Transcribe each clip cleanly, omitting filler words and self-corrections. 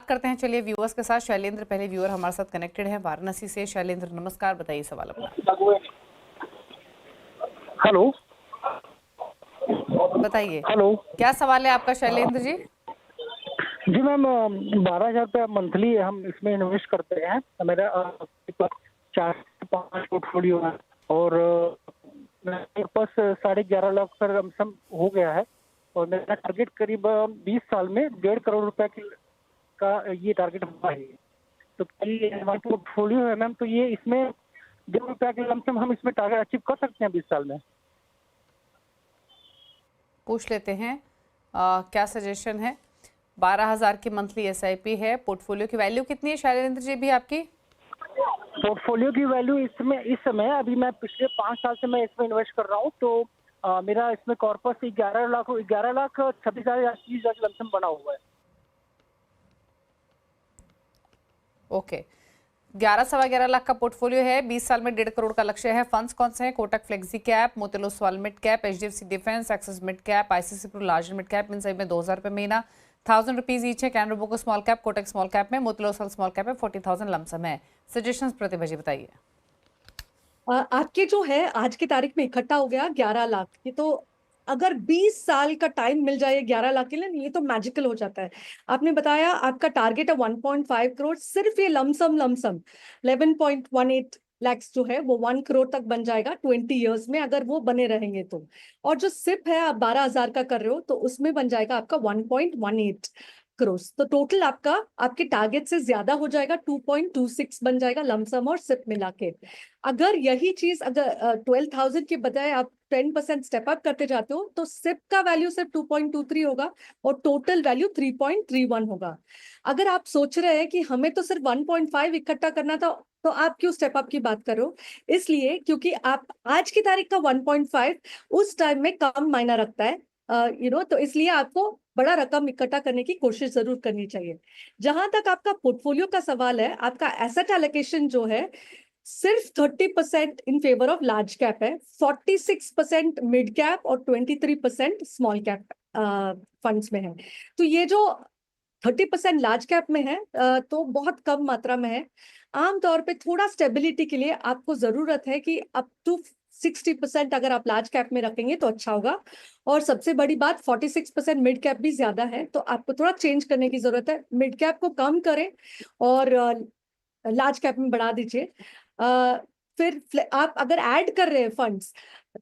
करते हैं चलिए व्यूअर्स के साथ। शैलेंद्र पहले व्यूअर हमारे साथ कनेक्टेड है वाराणसी से। शैलेंद्र नमस्कार, बताइए सवाल अपना। हेलो, बताइए हेलो। क्या सवाल है आपका शैलेंद्र जी। जी मैम, 12,000 रुपया मंथली हम इसमें इन्वेस्ट करते हैं। मेरा 4 से 5 पोर्टफोलियो है और मेरे पास 11.5 लाख का लमसम हो गया है और मेरा टारगेट करीब 20 साल में 1.5 करोड़ रुपए का ये टारगेट हुआ है। तो ये हमारा पोर्टफोलियो है मैम, तो ये इसमें 1.5 रुपया के लमसम हम इसमें टारगेट अचीव कर सकते हैं 20 साल में। पूछ लेते हैं क्या सजेशन है। 12,000 की मंथली एसआईपी है। पोर्टफोलियो की वैल्यू कितनी है शैलेंद्र जी भी आपकी? पोर्टफोलियो की वैल्यू इस समय अभी मैं पिछले 5 साल से मैं इसमें इन्वेस्ट कर रहा हूँ, तो मेरा इसमें कॉर्पस 11,26,000 लमसम बना हुआ है। ओके, 11-11.5 लाख का पोर्टफोलियो है। 20 साल में 1.5 करोड़ का लक्ष्य है। फंड्स कौन से हैं? Kotak flexi cap, Motilal Oswal mid cap, HDFC defence, Axis mid cap, ICC pro large mid cap. इन सभी में 2,000 रुपये महीना, 1,000 रुपीज ईच है। Canara bank small cap, Kotak small cap में, मोतीलाल ओसवाल स्मॉल कैप में 40,000 लमसम है। सजेशंस प्रतिभा जी बताइए। आपके जो है आज की तारीख में इकट्ठा हो गया 11 लाख। ये तो अगर 20 साल का टाइम मिल जाए 11 लाख के लिए, ये तो मैजिकल हो जाता है। आपने बताया आपका टारगेट है 1.5 करोड़। सिर्फ ये लमसम 11.18 लैक्स जो है वो 1 करोड़ तक बन जाएगा 20 इयर्स में, अगर वो बने रहेंगे तो। और जो सिप है आप 12,000 का कर रहे हो तो उसमें बन जाएगा आपका 1.18 करोड़। तो टोटल आपका आपके टारगेट से ज्यादा हो जाएगा, 2.26 बन जाएगा लमसम और सिप मिला के। अगर यही चीज अगर 12,000 के बजाय आप 10% स्टेप अप करते जाते हो तो सिप का वैल्यू सिर्फ 2.23 होगा और टोटल वैल्यू 3.31 होगा। अगर आप सोच रहे हैं कि हमें तो सिर्फ 1.5 इकट्ठा करना था, तो आप क्यों स्टेप अप की बात करो? इसलिए क्योंकि आप आज की तारीख का 1.5 उस टाइम में कम मायना रखता है, तो इसलिए आपको बड़ा रकम इकट्ठा करने की कोशिश जरूर करनी चाहिए। जहां तक आपका पोर्टफोलियो का सवाल है, आपका एसेट एलोकेशन जो है सिर्फ 30% in favour of large cap है, 46% मिड कैप और 23% स्मॉल कैप फंड्स में है। तो ये जो 30% लार्ज कैप में है तो बहुत कम मात्रा में है। आमतौर पे थोड़ा स्टेबिलिटी के लिए आपको जरूरत है कि अप टू 60% अगर आप लार्ज कैप में रखेंगे तो अच्छा होगा। और सबसे बड़ी बात 46% मिड कैप भी ज्यादा है, तो आपको थोड़ा चेंज करने की जरूरत है। मिड कैप को कम करें और लार्ज कैप में बढ़ा दीजिए। फिर आप अगर ऐड कर रहे हैं फंड्स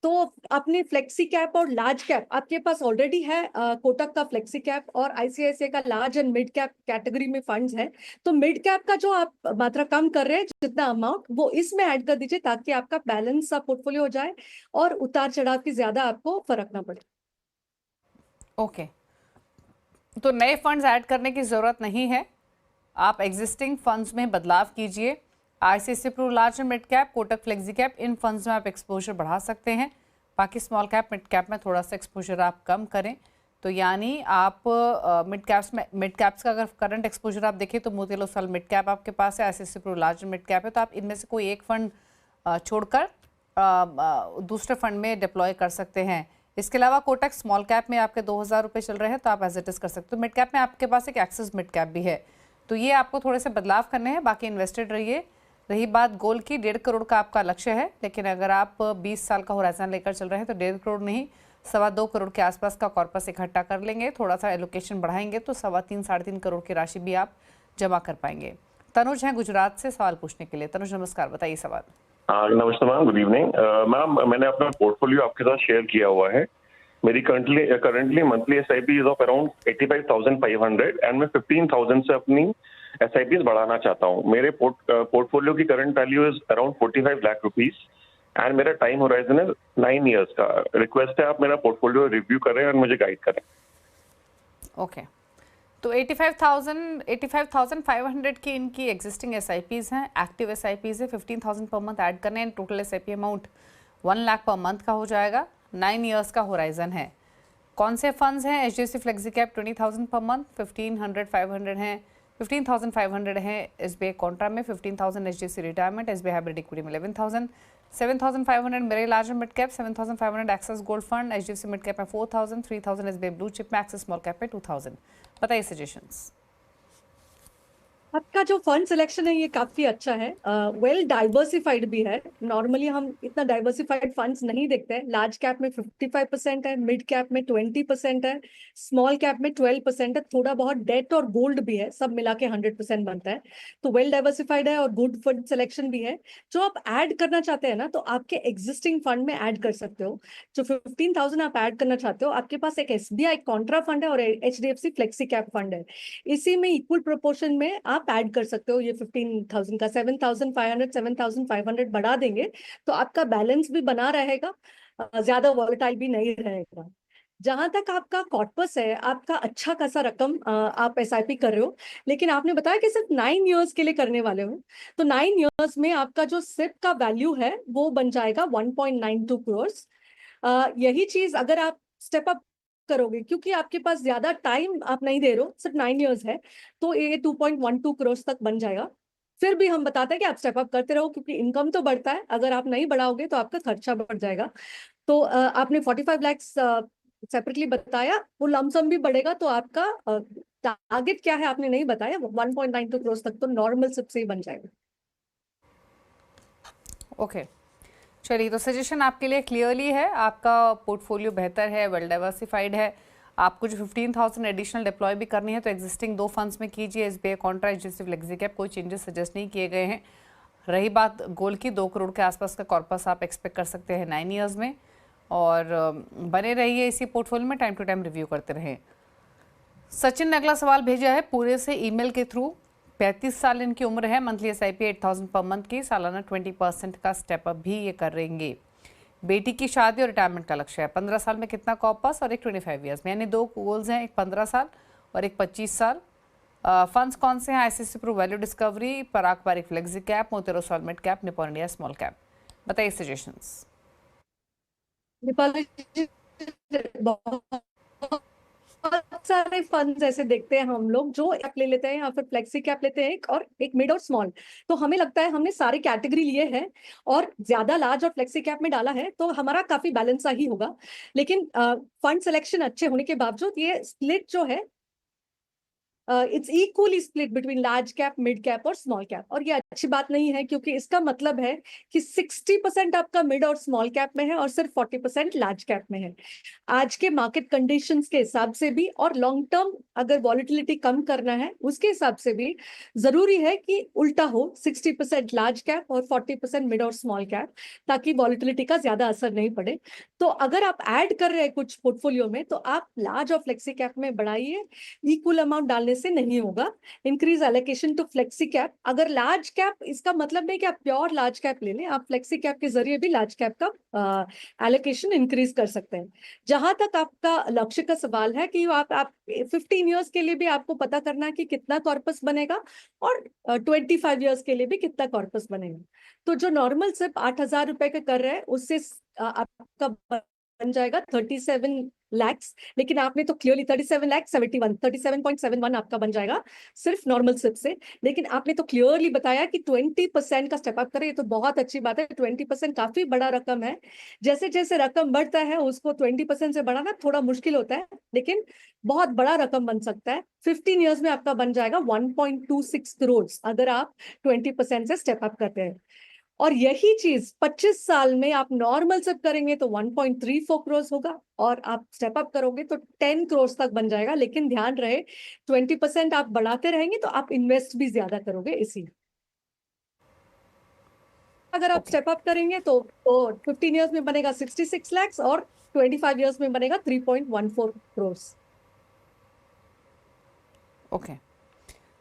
तो अपनी फ्लेक्सी कैप और लार्ज कैप आपके पास ऑलरेडी है। कोटक का फ्लेक्सी कैप और आईसीआईसीआई का large and mid cap category में फंड्स है। तो मिड कैप का जो आप मात्रा कम कर रहे हैं, जितना अमाउंट, वो इसमें ऐड कर दीजिए ताकि आपका बैलेंस सा पोर्टफोलियो हो जाए और उतार चढ़ाव की ज्यादा आपको फर्क ना पड़े। ओके, तो नए फंड्स ऐड करने की जरूरत नहीं है। आप एग्जिस्टिंग फंड्स में बदलाव कीजिए। ICC pro large and mid cap, Kotak flexi cap, in funds में आप एक्सपोजर बढ़ा सकते हैं। बाकी स्मॉल कैप मिड कैप में थोड़ा सा एक्सपोजर आप कम करें। तो यानी आप मिड कैप्स का अगर करंट एक्सपोजर आप देखें तो मोतीलाल ओसवाल मिड कैप आपके पास है, ICC pro large and mid cap है। तो आप इनमें से कोई एक फंड छोड़कर दूसरे फंड में डिप्लॉय कर सकते हैं। इसके अलावा कोटक स्मॉल कैप में आपके 2,000 रुपये चल रहे हैं तो आप एज इट इज कर सकते हो। मिड कैप में आपके पास एक एक्सिस मिड कैप भी है। तो ये आपको थोड़े से बदलाव करने हैं, बाकी इन्वेस्टेड रहिए। रही बात गोल की, 1.5 करोड़ का आपका लक्ष्य है, लेकिन अगर आप 20 साल का होराइजन लेकर चल रहे हैं तो 1.5 करोड़ नहीं 2.25 करोड़ के आसपास का कॉर्पस इकट्ठा कर लेंगे। थोड़ा सा एलोकेशन बढ़ाएंगे तो 3.25-3.5 करोड़ की राशि भी आप जमा कर पाएंगे। तनुज हैं गुजरात से सवाल पूछने के लिए। तनुज नमस्कार, बताइए सवाल। नमस्ते मैम, गुड इवनिंग मैम। मैंने अपना पोर्टफोलियो आपके साथ शेयर किया हुआ है। मेरी currently monthly SIP is of around 85,500 and मैं 15,000 से अपनी एसआईपी बढ़ाना चाहता हूँ। मेरे पोर्टफोलियो की current value is around 45 lakh rupees and मेरा टाइम होराइजन है 9 इयर्स का। रिक्वेस्ट है आप मेरा पोर्टफोलियो रिव्यू करें और मुझे गाइड करें। ओके, तो 85,500 की इनकी एग्जिस्टिंग एसआईपीज हैं, एक्टिव एसआईपीज है। 15,000 पर मंथ ऐड करने, total SIP amount 1 lakh per month का हो जाएगा। 9 इयर्स का होराइजन है। कौन से फंड्स हैं? HDFC flexi cap 20,000 per month, 15,500 हैं, 15,500 है एसबीआई कॉन्ट्रा में, 15,000 HDFC retirement, SBI hybrid equity में 11,000, 7,500 मेरे large mid cap, 7,500 Axis gold fund, HDFC mid cap में 4,000, 3,000 एसबीआई ब्लू चिप में, एक्सेस स्मॉल कैप में 2,000। बताइए सजेशंस। आपका जो फंड सिलेक्शन है ये काफी अच्छा है, वेल डाइवर्सिफाइड भी है। नॉर्मली हम इतना डाइवर्सिफाइड फंड्स नहीं देखते हैं। लार्ज कैप में 55% है, मिड कैप में 20% है, स्मॉल कैप में 12% है, थोड़ा बहुत डेट और गोल्ड भी है, सब मिला के 100% बनता है। तो वेल डाइवर्सिफाइड है और गुड फंड सिलेक्शन भी है। जो आप ऐड करना चाहते हैं ना, तो आपके एग्जिस्टिंग फंड में ऐड कर सकते हो। जो 15,000 आप ऐड करना चाहते हो, आपके पास एक SBI कॉन्ट्रा फंड है और HDFC फ्लेक्सी कैप फंड है। इसी में इक्वल प्रोपोर्शन में आप ऐड कर सकते हो। ये 15,000 का 7,500 7,500 बढ़ा देंगे तो आपका बैलेंस भी बना रहेगा, ज्यादा वॉलेटाइल भी नहीं रहेगा। जहां तक आपका कॉर्पस है, आपका अच्छा खासा रकम आप SIP कर रहे हो, लेकिन आपने बताया कि सिर्फ 9 इयर्स के लिए करने वाले हो। तो 9 इयर्स में आपका जो SIP का वैल्यू है वो बन जाएगा 1.92 करोड़। यही चीज अगर आप स्टेप अप करोगे, क्योंकि आपके पास ज्यादा टाइम आप नहीं दे रहे हो, सिर्फ 9 इयर्स है, तो ये 2.12 करोड़ तक बन जाएगा। फिर भी हम बताते हैं कि आप स्टेप अप करते रहो, क्योंकि इनकम तो बढ़ता है, अगर आप नहीं बढ़ाओगे तो आपका खर्चा बढ़ जाएगा। तो आपने 45 लैक्स सेपरेटली बताया, वो लमसम भी बढ़ेगा, तो आपका टारगेट क्या है आपने नहीं बताया। 1.92 करोड़ तक तो नॉर्मल सबसे ही बन जाएगा। ओके, चलिए, तो सजेशन आपके लिए क्लियरली है, आपका पोर्टफोलियो बेहतर है, वेल डाइवर्सिफाइड है। आपको जो 15,000 एडिशनल डिप्लॉय भी करनी है तो एग्जिस्टिंग 2 फंड्स में कीजिए, SBI Contra, HDFC flexi cap, कोई चेंजेस सजेस्ट नहीं किए गए हैं। रही बात गोल की, 2 करोड़ के आसपास का कॉर्पस आप एक्सपेक्ट कर सकते हैं 9 इयर्स में, और बने रहिए इसी पोर्टफोलियो में, टाइम टू टाइम रिव्यू करते रहें। सचिन ने अगला सवाल भेजा है पूरे से ईमेल के थ्रू। 35 साल इनकी उम्र है, मंथली SIP 8,000 पर मंथ की, सालाना 20% का स्टेप अप भी ये करेंगे। बेटी की शादी और रिटायरमेंट का लक्ष्य है। 15 साल में कितना कॉर्पस और एक 25 ईयर्स में, यानी 2 गोल्स हैं, एक 15 साल और एक 25 साल। फंड्स कौन से हैं? ICICI pru value discovery, Parag Parikh flexi cap, मोतीरो सॉलमेट cap, Nippon India small cap. बताइए सजेशंस। दीपाली जी, बहुत सारे फंड्स ऐसे देखते हैं हम लोग, जो कैप ले लेते हैं या फिर फ्लेक्सी कैप लेते हैं, एक और एक मिड और स्मॉल। तो हमें लगता है हमने सारे कैटेगरी लिए हैं और ज्यादा लार्ज और फ्लेक्सी कैप में डाला है, तो हमारा काफी बैलेंस सा ही होगा। लेकिन फंड सिलेक्शन अच्छे होने के बावजूद ये स्प्लिट जो है, it's equally split between large cap, mid cap और स्मॉल कैप। और ये अच्छी बात नहीं है, क्योंकि इसका मतलब है कि 60% आपका मिड और स्मॉल कैप में है और सिर्फ 40% लार्ज कैप में है। आज के मार्केट कंडीशंस के हिसाब से भी और लॉन्ग टर्म अगर वॉलिटिलिटी कम करना है उसके हिसाब से भी जरूरी है कि उल्टा हो, 60% लार्ज कैप और 40% मिड और स्मॉल कैप, ताकि वॉलिटिलिटी का ज्यादा असर नहीं पड़े। तो अगर आप ऐड कर रहे हैं कुछ पोर्टफोलियो में, तो आप लार्ज और फ्लेक्सी कैप में बढ़ाइए, इक्वल अमाउंट डालने से नहीं होगा। Increase allocation to flexi cap. अगर लार्ज कैप, इसका मतलब नहीं कि आप प्योर लार्ज कैप ले लें, आप फ्लेक्सी कैप के जरिए भी लार्ज कैप का एलोकेशन इंक्रीज कर सकते हैं। जहां तक आपका लक्ष्य का सवाल है कि आप 15 इयर्स के लिए भी आपको पता करना है कि कितना कॉर्पस बनेगा, और 25 इयर्स के लिए भी कितना कॉर्पस बनेगा। तो जो नॉर्मल सिर्फ 8,000 रुपए का कर रहे हैं, उससे आपका बन जाएगा 37 लैक्स। लेकिन आपने तो क्लियरली 37,71 आपका बन जाएगा सिर्फ नॉर्मल सिप से। लेकिन आपने तो क्लियरली बताया कि 20% का स्टेप अप करें, ये तो बहुत अच्छी बात है। 20% काफी बड़ा रकम है। जैसे जैसे रकम बढ़ता है उसको 20% से बढ़ाना थोड़ा मुश्किल होता है, लेकिन बहुत बड़ा रकम बन सकता है। 15 इयर्स में आपका बन जाएगा 1.26 करोड़, अगर आप 20% से स्टेप अप करते हैं। और यही चीज 25 साल में आप नॉर्मल सब करेंगे तो 1.34 करोड़ होगा, और आप स्टेप अप करोगे तो 10 करोड़ तक बन जाएगा। लेकिन ध्यान रहे, 20% आप बढ़ाते रहेंगे तो आप इन्वेस्ट भी ज्यादा करोगे। इसी अगर आप स्टेप अप करेंगे तो 15 इयर्स में बनेगा 66 लैक्स और 25 इयर्स में बनेगा 3.14 करोड़। ओके,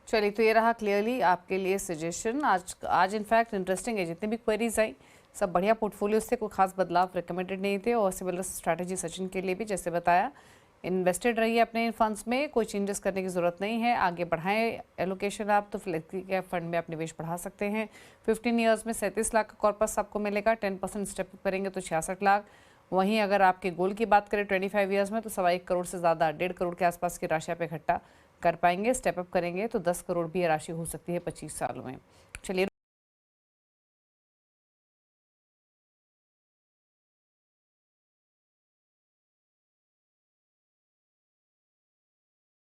चलिए, तो ये रहा क्लियरली आपके लिए सजेशन। आज इनफैक्ट इंटरेस्टिंग है, जितनी भी क्वेरीज आई सब बढ़िया पोर्टफोलियो से, कोई खास बदलाव रिकमेंडेड नहीं थे। और सिमिलर स्ट्रैटेजी सचिन के लिए भी, जैसे बताया, इन्वेस्टेड रहिए अपने इन फंड्स में, कोई चेंजेस करने की ज़रूरत नहीं है। आगे बढ़ाएं एलोकेशन आप, तो फ्लेक्सी कैप फंड में आप निवेश बढ़ा सकते हैं। 15 ईयर्स में 37 लाख का कॉर्पस आपको मिलेगा, 10% स्टेप अप करेंगे तो 66 लाख। वहीं अगर आपके गोल की बात करें 25 ईयर्स में, तो 1.25 करोड़ से ज़्यादा, 1.5 करोड़ के आसपास की राशि आप इकट्ठा कर पाएंगे। स्टेप अप करेंगे तो 10 करोड़ भी ये राशि हो सकती है 25 सालों में। चलिए।